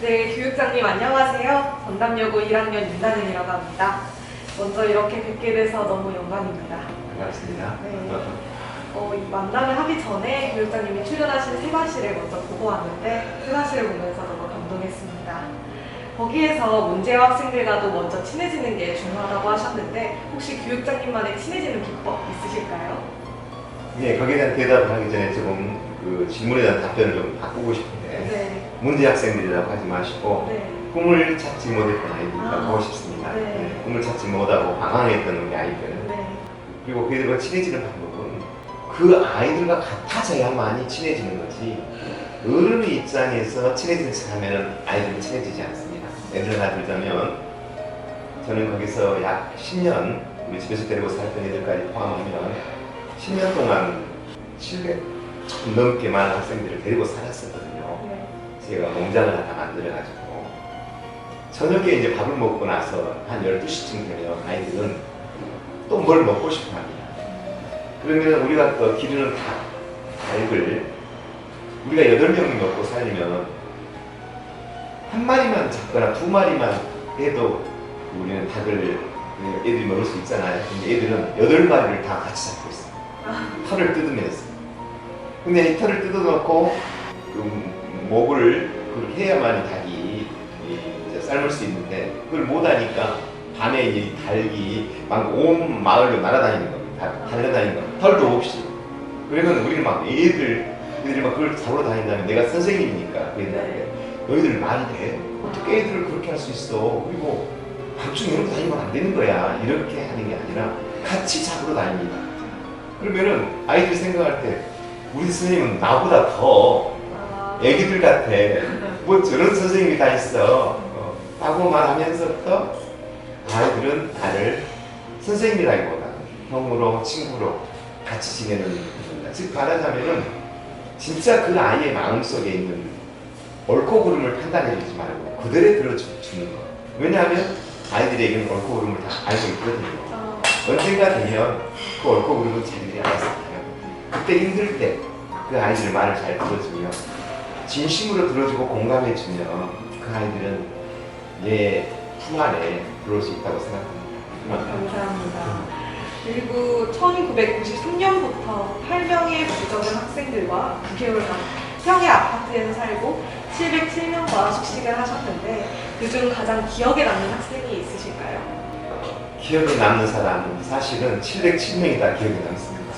네, 교육장님 안녕하세요. 전담여고 1학년 윤다은이라고 합니다. 먼저 이렇게 뵙게 돼서 너무 영광입니다. 반갑습니다. 네. 이 만남을 하기 전에 교육장님이 출연하신 세관시를 먼저 보고 왔는데 세관시를 보면서 너무 감동했습니다. 거기에서 문제와 학생들과도 먼저 친해지는 게 중요하다고 하셨는데 혹시 교육장님만의 친해지는 비법 있으실까요? 네, 거기에 대한 대답을 하기 전에 조금 그 질문에 대한 답변을 좀 바꾸고 싶은데 네. 문제 학생들이라고 하지 마시고 네. 꿈을 찾지 못했던 아이들이라고 하고 싶습니다. 네. 네, 꿈을 찾지 못하고 방황했던 우리 아이들. 네. 그리고 그들과 친해지는 방법은 그 아이들과 같아져야만이 친해지는 거지 어른의 입장에서 친해지는 척하면 아이들은 친해지지 않습니다. 예를 하나 들자면 저는 거기서 약 10년 우리 집에서 데리고 살던 애들까지 포함하면 10년 동안 700 조금 넘게 많은 학생들을 데리고 살았었거든요. 네. 제가 농장을 하나 만들어가지고 저녁에 이제 밥을 먹고 나서 한 12시쯤 되면 아이들은 또 뭘 먹고 싶어 합니다. 그러면 우리가 또 기르는 닭을 우리가 8명이 먹고 살리면 한 마리만 잡거나 2마리만 해도 우리는 닭을 애들이 먹을 수 있잖아요. 근데 애들은 8마리를 다 같이 잡고 있어요. 털을 뜯으면서. 근데 이 털을 뜯어놓고 그 목을 그렇게 해야만이 닭이 이제 삶을 수 있는데 그걸 못하니까 밤에 이제 닭이 막 온 마을로 날아다니는 겁니다. 달려다니는 겁니다. 털도 없이. 그러면 우리는 막 애들이 막 그걸 잡으러 다닌다면 내가 선생님이니까 그 애들한테 너희들 말이 돼? 어떻게 애들을 그렇게 할 수 있어? 그리고 밤중에 이렇게 다니면 안 되는 거야. 이렇게 하는 게 아니라 같이 잡으러 다닙니다. 그러면은 아이들이 생각할 때 우리 선생님은 나보다 더 애기들 같아. 뭐 저런 선생님이 다 있어. 라고 말하면서부터 아이들은 나를 선생님이라기보다 형으로 친구로 같이 지내는 겁니다. 즉 말하자면은 진짜 그 아이의 마음속에 있는 옳고 그름을 판단해 주지 말고 그들에 들어주는 거. 왜냐하면 아이들에게는 옳고 그름을 다 알고 있거든요. 언젠가 되면 그 옳고 그름은 자기들이 알아서 해요. 그때 힘들 때 그 아이들 말을 잘 들어주면 진심으로 들어주고 공감해주면 그 아이들은 내 품 안에 들어올 수 있다고 생각합니다. 감사합니다. 그리고 1993년부터 8명의 부적은 학생들과 9개월간 평해 아파트에서 살고 707명과 숙식을 하셨는데 그중 가장 기억에 남는 학생이 있으실까요? 기억에 남는 사람은 사실은 707명이 다 기억에 남습니다.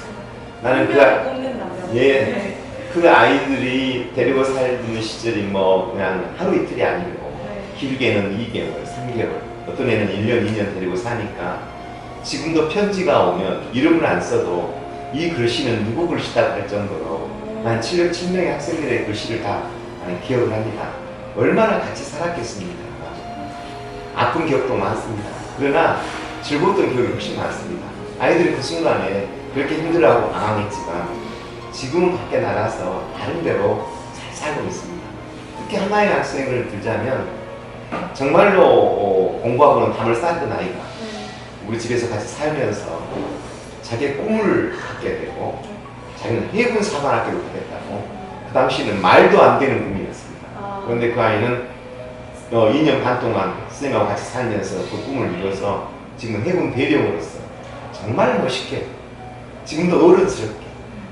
나는 꼽는다면 네. 그 아이들이 데리고 살던 시절이 뭐 그냥 하루 이틀이 아니고 네. 길게는 2개월, 3개월, 어떤 애는 1년, 2년 데리고 사니까 지금도 편지가 오면 이름을 안 써도 이 글씨는 누구 글씨다 할 정도로 난 707명의 학생들의 글씨를 다 기억을 합니다. 얼마나 같이 살았겠습니까? 아픈 기억도 많습니다. 그러나 즐거웠던 기억이 훨씬 많습니다. 아이들이 그 순간에 그렇게 힘들어하고 방황했지만 지금은 밖에 나가서 다른 데로 잘 살고 있습니다. 특히 하나의 학생을 들자면 정말로 공부하고는 담을 쌓았던 아이가 우리 집에서 같이 살면서 자기의 꿈을 갖게 되고 자기는 해군 사관학교를 가겠다고 그 당시에는 말도 안 되는 꿈이었습니다. 그런데 그 아이는 2년 반 동안 선생님하고 같이 살면서 그 꿈을 이뤄서 지금 해군 대령으로서 정말 멋있게 지금도 어른스럽게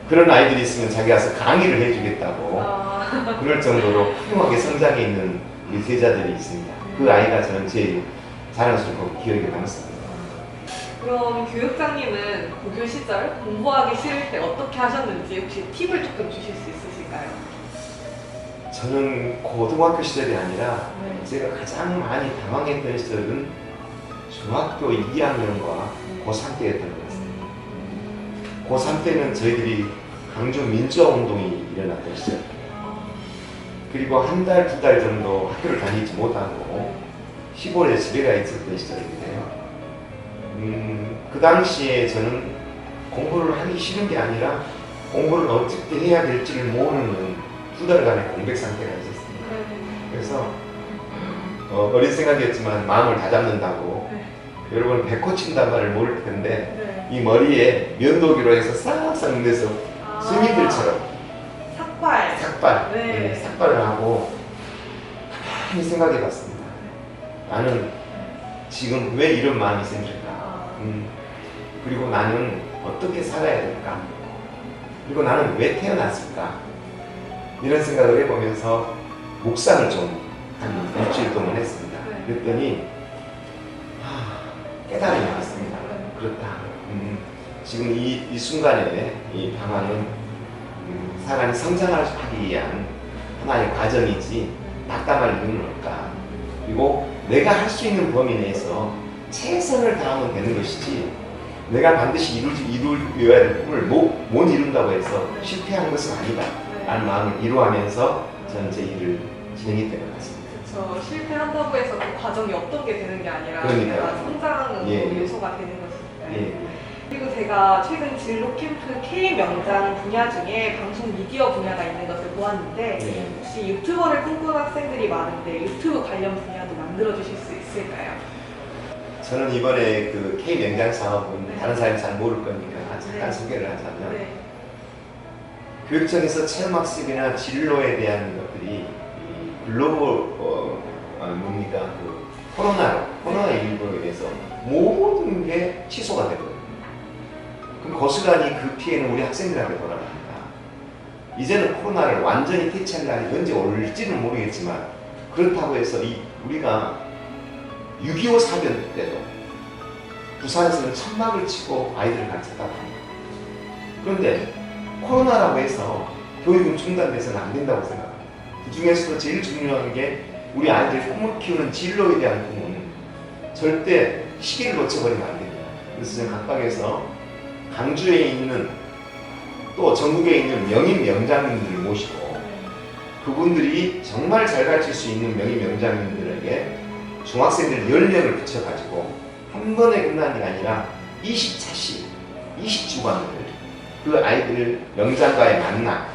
그런 아이들이 있으면 자기 가서 강의를 해주겠다고 그럴 정도로 훌륭하게 성장해 있는 우리 세자들이 있습니다. 그 아이가 저는 제일 자랑스럽고 기억에 남습니다. 그럼 교육장님은 고교 시절 공부하기 싫을 때 어떻게 하셨는지 혹시 팁을 조금 주실 수 있으실까요? 저는 고등학교 시절이 아니라 네. 제가 가장 많이 당황했던 시절은 중학교 2학년과 고3 때였던 것 같습니다. 고3 때는 저희들이 광주 민주화운동이 일어났던 시절 그리고 한 달, 2달 정도 학교를 다니지 못하고 시골에 집에 가 있었던 시절인데요. 그 당시에 저는 공부를 하기 싫은 게 아니라 공부를 어떻게 해야 될지를 모르는 2달간의 공백 상태가 있었습니다. 그래서 어린 생각이었지만 마음을 다잡는다고 여러 번 배꼽친다는 말을 모를 텐데 이 머리에 면도기로 해서 싹싹 내서 스님들처럼 삭발, 삭발을 하고 많이 생각해 봤습니다. 나는 지금 왜 이런 마음이 생길까? 그리고 나는 어떻게 살아야 될까? 그리고 나는 왜 태어났을까? 이런 생각을 해보면서 묵상을 좀 한 일주일 동안 했습니다. 그랬더니 깨달음이 왔습니다. 그렇다. 지금 이 순간에 이 방황은 사람이 성장하기 위한 하나의 과정이지 낙담할 이유는 없다. 그리고 내가 할 수 있는 범위 내에서 최선을 다하면 되는 것이지 내가 반드시 이루어야 될 꿈을 못 이룬다고 해서 실패한 것은 아니다 라는 마음을 이루어하면서 저는 제 일을 진행했던 것 같습니다. 그렇죠. 실패한다고 해서 그 과정이 어떤 게 되는 게 아니라 그러니까요. 내가 성장하는 예. 요소가 되는 것이니까요. 예. 그리고 제가 최근 진로 캠프 K명장 분야 중에 방송 미디어 분야가 있는 것을 보았는데 예. 혹시 유튜버를 꿈꾸는 학생들이 많은데 유튜브 관련 분야도 만들어 주실 수 있을까요? 저는 이번에 그 K 명장 사업은 네. 다른 사람이 잘 모를 거니까 잠깐 네. 소개를 하자면 네. 교육청에서 체험학습이나 진로에 대한 것들이 이 글로벌 뭡니까 그 코로나19로 인해서 모든 게 취소가 되거든요. 그럼 고스란히 그 피해는 우리 학생들한테 돌아갑니다. 이제는 코로나를 완전히 퇴치할 날이 언제 올지는 모르겠지만 그렇다고 해서 우리가 6.25 사변 때도 부산에서는 천막을 치고 아이들을 가르쳤다고 합니다. 그런데 코로나라고 해서 교육은 중단돼서는 안 된다고 생각합니다. 그 중에서도 제일 중요한 게 우리 아이들의 꿈을 키우는 진로에 대한 꿈은 절대 시기를 놓쳐버리면 안 됩니다. 그래서 저는 각방에서 강주에 있는 또 전국에 있는 명인 명장님들을 모시고 그분들이 정말 잘 가르칠 수 있는 명인 명장님들에게 중학생들 10명을 붙여가지고 한 번에 끝나는 게 아니라 20차씩 20주간을 그 아이들 명장과의 만남,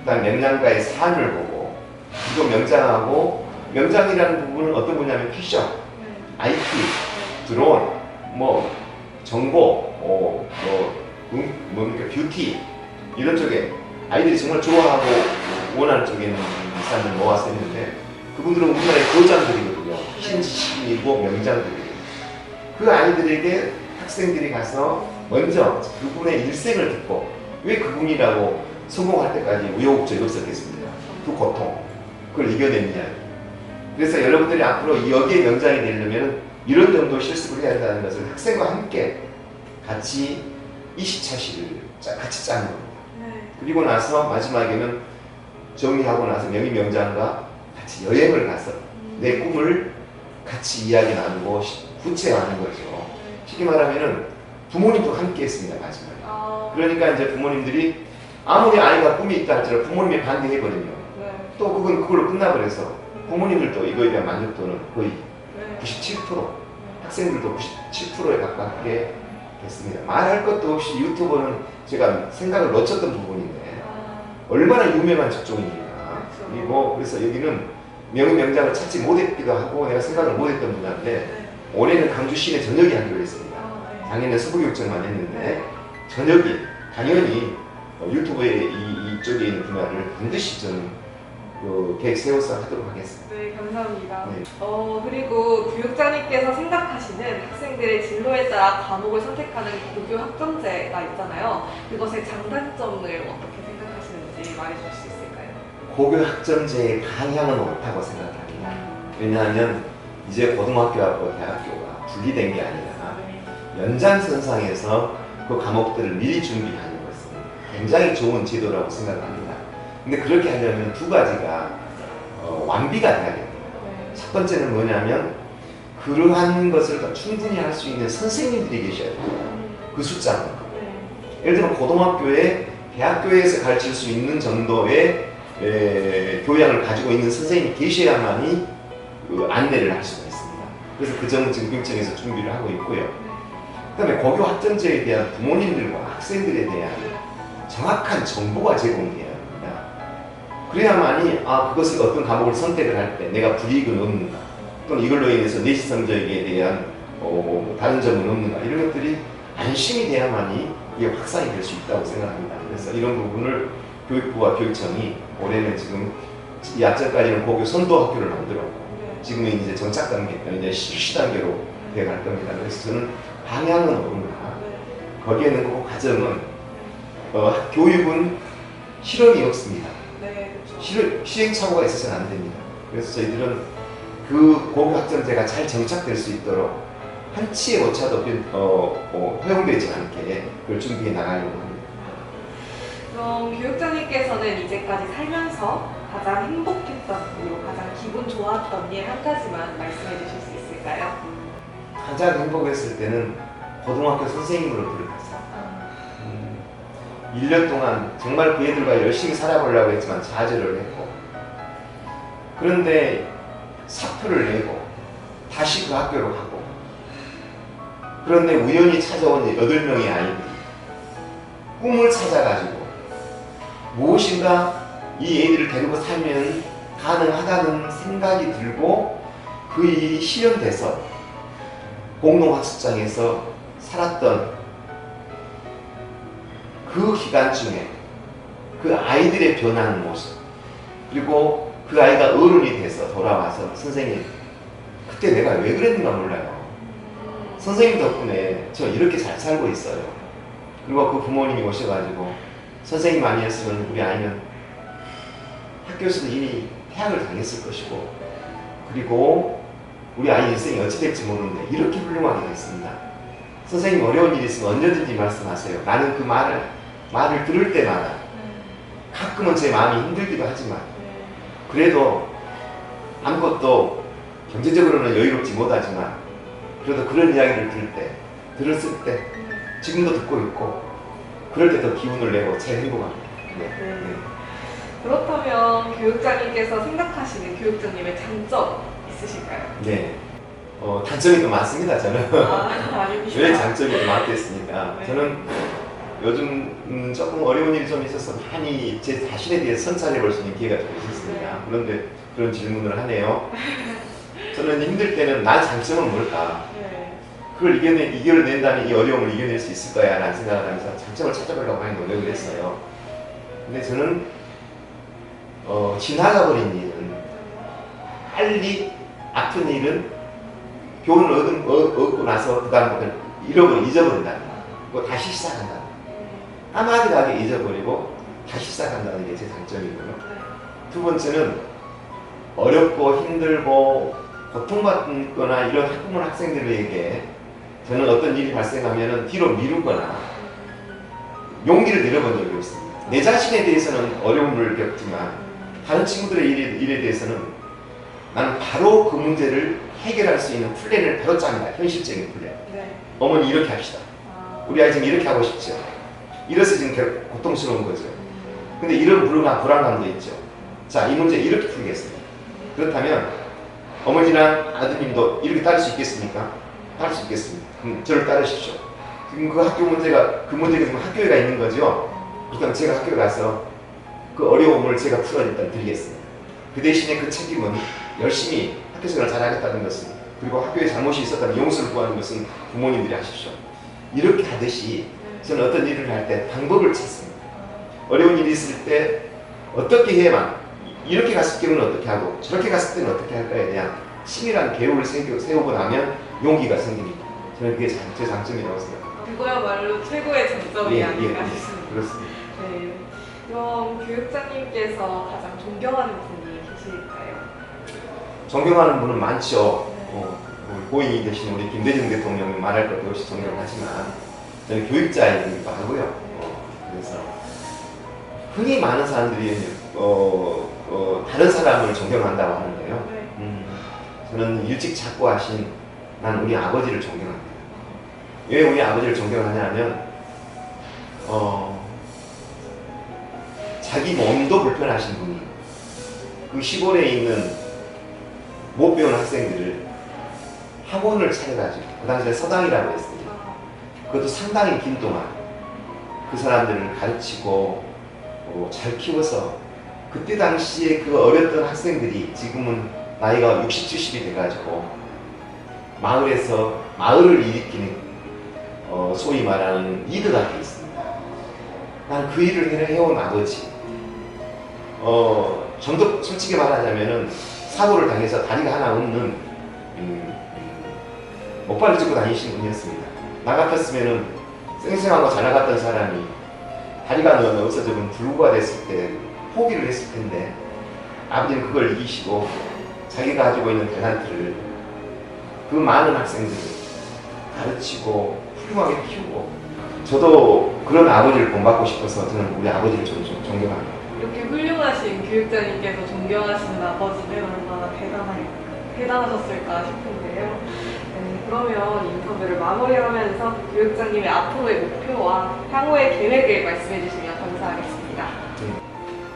그 다음 명장과의 삶을 보고 그리고 명장이라는 부분은 어떤 분야면 패션, IT, 드론, 뭐 정보, 뭡니까 뷰티 이런 쪽에 아이들이 정말 좋아하고 원하는 쪽에 있는 사람들 모아서 했는데 그분들은 우리나라의 거장들이거든요. 신지식이고 명장들이에요. 그 아이들에게 학생들이 가서 먼저 그분의 일생을 듣고 왜 그분이라고 성공할 때까지 우여곡절이 없었겠습니까? 그 고통, 그걸 이겨냈냐. 그래서 여러분들이 앞으로 여기에 명장이 되려면 이런 정도 실습을 해야 한다는 것을 학생과 함께 같이 20차식을 같이 짜는 겁니다. 그리고 나서 마지막에는 정리하고 나서 명인 명장과 같이 여행을 가서 내 꿈을 같이 이야기 나누고 구체화하는 거죠. 쉽게 말하면은 부모님도 함께 했습니다, 마지막에. 그러니까 이제 부모님들이 아무리 아이가 꿈이 있다 할지라도 부모님이 반대해버리면 또 그걸로 끝나버려서 부모님들도 이거에 대한 만족도는 거의 97%, 학생들도 97%에 가깝게 됐습니다. 말할 것도 없이 유튜버는 제가 생각을 놓쳤던 부분인데 얼마나 유명한 직종입니까? 그리고 그래서 여기는 명인 명장을 찾지 못했기도 하고 내가 생각을 못했던 분야인데 올해는 강주 시내 전역이 하기로 했습니다. 작년에 서부교육청만 했는데 전역이 당연히 유튜브의 이쪽에 있는 분야를 반드시 저는 계획 세워서 하도록 하겠습니다. 네, 감사합니다. 네. 그리고 교육자님께서 생각하시는 학생들의 진로에 따라 과목을 선택하는 고교 학점제가 있잖아요. 그것의 장단점을 어떻게 생각하시는지 말해주실 수 있을까요? 고교 학점제의 방향은 옳다고 생각합니다. 왜냐하면 이제 고등학교하고 대학교가 분리된 게 아니라 연장선상에서 그 과목들을 미리 준비하는 것은 굉장히 좋은 제도라고 생각합니다. 근데 그렇게 하려면 두 가지가 완비가 돼야 됩니다. 첫 번째는 뭐냐면 그러한 것을 충분히 할 수 있는 선생님들이 계셔야 됩니다. 그 숫자는. 예를 들면 고등학교에 대학교에서 가르칠 수 있는 정도의 교양을 가지고 있는 선생님이 계셔야만이 그 안내를 할 수가 있습니다. 그래서 그 점은 지금 교육청에서 준비를 하고 있고요. 그 다음에 고교 학점제에 대한 부모님들과 학생들에 대한 정확한 정보가 제공돼야 합니다. 그래야만이 그것을 어떤 과목을 선택을 할 때 내가 불이익은 없는가 또는 이걸로 인해서 내시 성적에 대한 다른 점은 없는가 이런 것들이 안심이 돼야만이 이게 확산이 될 수 있다고 생각합니다. 그래서 이런 부분을 교육부와 교육청이 올해는 지금 야전까지는 고교 선도 학교를 만들었고 네. 지금은 이제 정착 단계, 이제 실시 단계로 돼갈 겁니다. 그래서 저는 방향은 옳으나 네. 거기에는 그 과정은 교육은 실험이 없습니다. 네, 그렇죠. 시행착오가 있어서는 안 됩니다. 그래서 저희들은 그 고교 학점제가 잘 정착될 수 있도록 한치의 오차도 허용되지 않게 그걸 준비해 나가려고 합니다. 그럼 교육장님께서는 이제까지 살면서 가장 행복했던, 그리고 가장 기분 좋았던 일 한 가지만 말씀해 주실 수 있을까요? 가장 행복했을 때는 고등학교 선생님으로 들어가서 1년 동안 정말 그 애들과 열심히 살아보려고 했지만 좌절을 했고 그런데 사표를 내고 다시 그 학교로 가고 그런데 우연히 찾아온 8명의 아이들이 꿈을 찾아가지고 무엇인가 이 애들을 데리고 살면 가능하다는 생각이 들고 그 일이 실현돼서 공동학습장에서 살았던 그 기간 중에 그 아이들의 변하는 모습 그리고 그 아이가 어른이 돼서 돌아와서 선생님 그때 내가 왜 그랬는가 몰라요. 선생님 덕분에 저 이렇게 잘 살고 있어요. 그리고 그 부모님이 오셔가지고 선생님 아니었으면 우리 아이는 학교에서도 이미 퇴학을 당했을 것이고 그리고 우리 아이 인생이 어찌 될지 모르는데 이렇게 훌륭하게 됐습니다. 선생님 어려운 일이 있으면 언제든지 말씀하세요. 나는 그 말을 들을 때마다 가끔은 제 마음이 힘들기도 하지만 그래도 아무것도 경제적으로는 여유롭지 못하지만 그래도 그런 이야기를 들었을 때 지금도 듣고 있고 그럴 때 더 기운을 내고 제일 행복합니다. 네. 네. 그렇다면 교육장님께서 생각하시는 교육장님의 장점 있으실까요? 네. 단점이 더 많습니다, 저는. 아닙니다. 왜 장점이 더 많겠습니까? 네. 저는 요즘 조금 어려운 일이 좀 있어서 많이 제 자신에 대해 성찰해 볼 수 있는 기회가 좀 있었습니다. 네. 그런데 그런 질문을 하네요. 저는 힘들 때는 난 장점은 뭘까? 네. 그걸 이겨낸다면 이 어려움을 이겨낼 수 있을 거야 라는 생각을 하면서 장점을 찾아보려고 많이 노력을 했어요. 근데 저는 지나가버린 일은 빨리 아픈 일은 교훈을 얻고 나서 그 다음부터는 잊어버린다. 그리고 다시 시작한다. 까마득하게 잊어버리고 다시 시작한다는 게 제 장점이고요. 두 번째는 어렵고 힘들고 고통받거나 이런 학부모 학생들에게 저는 어떤 일이 발생하면 뒤로 미루거나 용기를 내려본 적이 없습니다. 내 자신에 대해서는 어려움을 겪지만 다른 친구들의 일에 대해서는 나는 바로 그 문제를 해결할 수 있는 플랜을 바로 짭니다. 현실적인 플랜. 네. 어머니 이렇게 합시다. 우리 아이 지금 이렇게 하고 싶죠. 이래서 지금 고통스러운 거죠. 근데 이런 불안감도 있죠. 자, 이 문제 이렇게 풀겠습니다. 그렇다면 어머니랑 아드님도 이렇게 따를 수 있겠습니까? 따를 수 있겠습니다. 그럼 저를 따르십시오. 지금 그 학교 문제가 지금 학교에가 있는 거죠. 그렇다면 제가 학교에 가서 그 어려움을 제가 풀어 일단 드리겠습니다. 그 대신에 그 책임은 열심히 학교 생활을 잘하겠다는 것은 그리고 학교에 잘못이 있었다면 용서를 구하는 것은 부모님들이 하십시오. 이렇게 하듯이 저는 어떤 일을 할 때 방법을 찾습니다. 어려운 일이 있을 때 어떻게 해야만 이렇게 갔을 경우는 어떻게 하고 저렇게 갔을 때는 어떻게 할까에 대한 치밀한 계획을 세우고 나면 용기가 생깁니다. 저는 그게 제 장점이라고 생각합니다. 그거야말로 최고의 장점이 아닌가 싶습니다. 그렇습니다. 네. 그럼 교육장님께서 가장 존경하는 분이 계실까요? 존경하는 분은 많죠. 고인이 되신 우리 김대중 대통령이 말할 것도 없이 존경하지만 저는 교육자이기도 하고요. 그래서 흔히 많은 사람들이 다른 사람을 존경한다고 하는데요. 저는 일찍 작고하신 난 우리 아버지를 존경합니다. 왜 우리 아버지를 존경하냐면 자기 몸도 불편하신 분이 그 시골에 있는 못 배운 학생들을 학원을 차려가지고 그 당시에 서당이라고 했습니다. 그것도 상당히 긴 동안 그 사람들을 가르치고 잘 키워서 그때 당시에 그 어렸던 학생들이 지금은 나이가 60, 70이 돼가지고 마을에서 마을을 일으키는 소위 말하는 리더가 되어 있습니다. 난 그 일을 해온 아버지 좀 더 솔직히 말하자면은 사고를 당해서 다리가 하나 없는 목발을 짚고 다니신 분이었습니다. 나 같았으면은 쌩쌩하고 잘 나갔던 사람이 다리가 없어지면 불구가 됐을 때 포기를 했을 텐데 아버지는 그걸 이기시고 자기가 가지고 있는 탤런트를 그 많은 학생들을 가르치고 훌륭하게 키우고 저도 그런 아버지를 본받고 싶어서 저는 우리 아버지를 좀 존경합니다. 이렇게 훌륭하신 교육자님께서 존경하시는 아버지는 얼마나 대단하셨을까 싶은데요. 네, 그러면 인터뷰를 마무리하면서 교육장님의 앞으로의 목표와 향후의 계획을 말씀해 주시면 감사하겠습니다.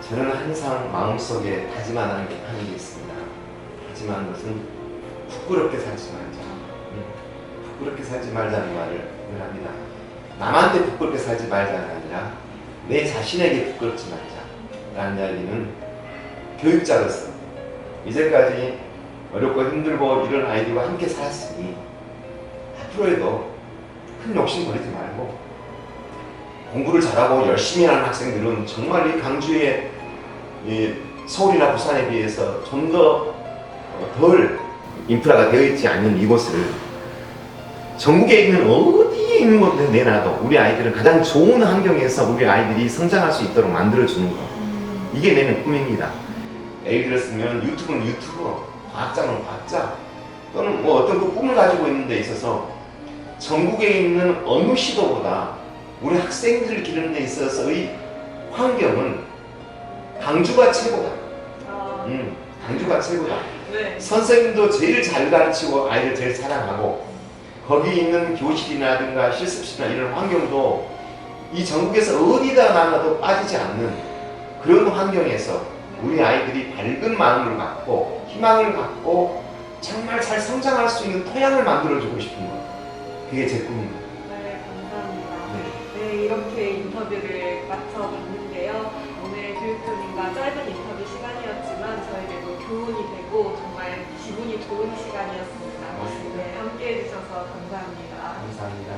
저는 항상 마음속에 다짐하는 게 있습니다. 하지만 무슨 부끄럽게 살지 말자. 부끄럽게 살지 말자는 말을 합니다. 남한테 부끄럽게 살지 말자가 아니라 내 자신에게 부끄럽지 말자라는 이야기는 교육자로서 이제까지 어렵고 힘들고 이런 아이들과 함께 살았으니 앞으로에도 큰 욕심 부리지 말고 공부를 잘하고 열심히 하는 학생들은 정말 이 강주의 서울이나 부산에 비해서 좀 더 덜 인프라가 되어 있지 않는 이곳을 전국에 있는 어디에 있는 곳에 내놔도 우리 아이들은 가장 좋은 환경에서 우리 아이들이 성장할 수 있도록 만들어주는 것, 이게 내 꿈입니다. 예를 들었으면 유튜브는 유튜브, 과학자는 과학자, 또는 뭐 어떤 그 꿈을 가지고 있는 데 있어서 전국에 있는 어느 시도보다 우리 학생들을 기르는 데 있어서의 환경은 강주가 최고다. 강주가 최고다. 네. 선생님도 제일 잘 가르치고 아이를 제일 사랑하고 거기 있는 교실이라든가 실습실이나 이런 환경도 이 전국에서 어디다 나눠도 빠지지 않는 그런 환경에서 우리 아이들이 밝은 마음을 갖고 희망을 갖고 정말 잘 성장할 수 있는 토양을 만들어주고 싶은 것, 그게 제 꿈입니다. 네, 감사합니다. 네, 이렇게 인터뷰를 마쳐봤는데요. 오늘 교육자님과 짧은 인터뷰 시간이었지만 저에게도 교훈이 되고 정말 기분이 좋은 시간이었습니다. 네, 함께 해주셔서 감사합니다. 감사합니다.